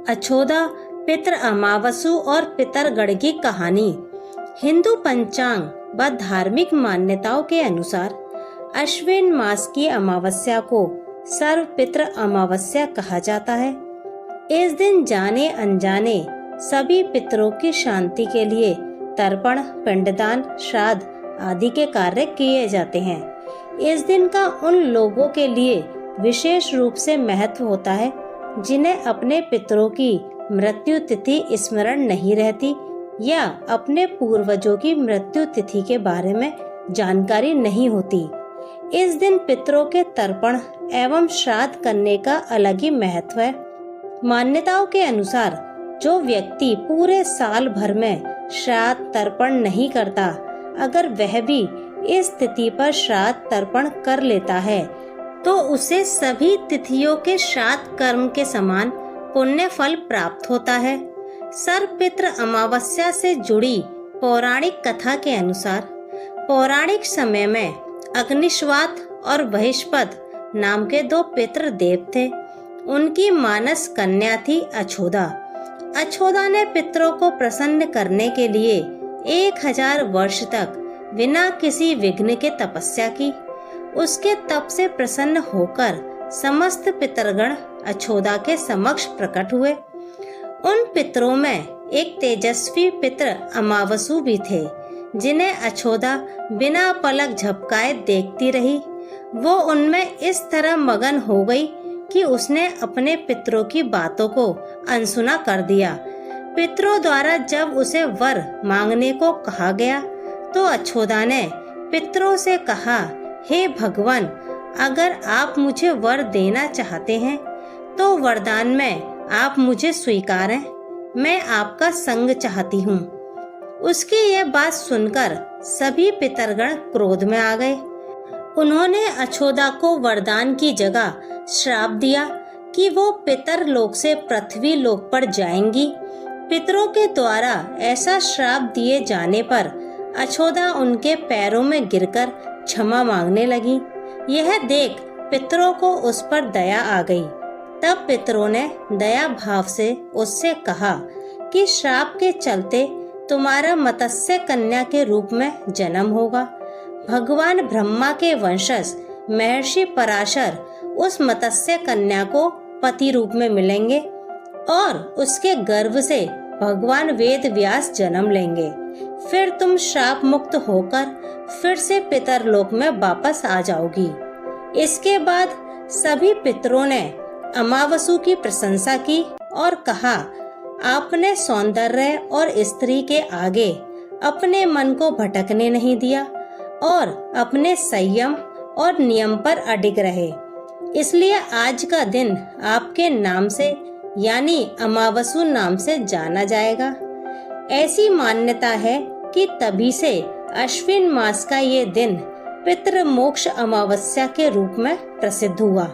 अछोदा, पितृ अमावसु और पितरगढ़ की कहानी। हिंदू पंचांग व धार्मिक मान्यताओं के अनुसार अश्विन मास की अमावस्या को सर्व पितृ अमावस्या कहा जाता है। इस दिन जाने अनजाने सभी पितरों की शांति के लिए तर्पण, पिंडदान, श्राद्ध आदि के कार्य किए जाते हैं। इस दिन का उन लोगों के लिए विशेष रूप से महत्व होता है जिन्हें अपने पितरों की मृत्यु तिथि स्मरण नहीं रहती या अपने पूर्वजों की मृत्यु तिथि के बारे में जानकारी नहीं होती। इस दिन पितरों के तर्पण एवं श्राद्ध करने का अलग ही महत्व है। मान्यताओं के अनुसार जो व्यक्ति पूरे साल भर में श्राद्ध तर्पण नहीं करता, अगर वह भी इस तिथि पर श्राद्ध तर्पण कर लेता है तो उसे सभी तिथियों के श्राद्ध कर्म के समान पुण्य फल प्राप्त होता है। सर्वपितृ अमावस्या से जुड़ी पौराणिक कथा के अनुसार पौराणिक समय में अग्निश्वात और बहिष्पत नाम के दो पितृ देव थे। उनकी मानस कन्या थी अछोदा। अछोदा ने पितरों को प्रसन्न करने के लिए 1000 वर्ष तक बिना किसी विघ्न के तपस्या की। उसके तप से प्रसन्न होकर समस्त पितरगण अछोदा के समक्ष प्रकट हुए। उन पितरों में एक तेजस्वी पितर अमावसु भी थे जिन्हें अछोदा बिना पलक झपकाए देखती रही। वो उनमें इस तरह मगन हो गई कि उसने अपने पितरों की बातों को अनसुना कर दिया। पितरों द्वारा जब उसे वर मांगने को कहा गया तो अछोदा ने पितरों से कहा, हे भगवान, अगर आप मुझे वर देना चाहते हैं तो वरदान में आप मुझे स्वीकारें। मैं आपका संग चाहती हूँ। उसकी यह बात सुनकर सभी पितरगण क्रोध में आ गए। उन्होंने अछोदा को वरदान की जगह श्राप दिया कि वो पितर लोक से पृथ्वी लोक पर जाएंगी। पितरों के द्वारा ऐसा श्राप दिए जाने पर अछोदा उनके पैरों में गिरकर क्षमा मांगने लगी। यह देख पितरों को उस पर दया आ गई। तब पितरों ने दया भाव से उससे कहा कि श्राप के चलते तुम्हारा मत्स्य कन्या के रूप में जन्म होगा। भगवान ब्रह्मा के वंशज महर्षि पराशर उस मत्स्य कन्या को पति रूप में मिलेंगे और उसके गर्भ से भगवान वेद व्यास जन्म लेंगे। फिर तुम श्राप मुक्त होकर फिर से पितर लोक में वापस आ जाओगी। इसके बाद सभी पितरों ने अमावसु की प्रशंसा की और कहा, आपने सौंदर्य और स्त्री के आगे अपने मन को भटकने नहीं दिया और अपने संयम और नियम पर अडिग रहे। इसलिए आज का दिन आपके नाम से यानी अमावसु नाम से जाना जाएगा। ऐसी मान्यता है कि तभी से अश्विन मास का ये दिन पितृ मोक्ष अमावस्या के रूप में प्रसिद्ध हुआ।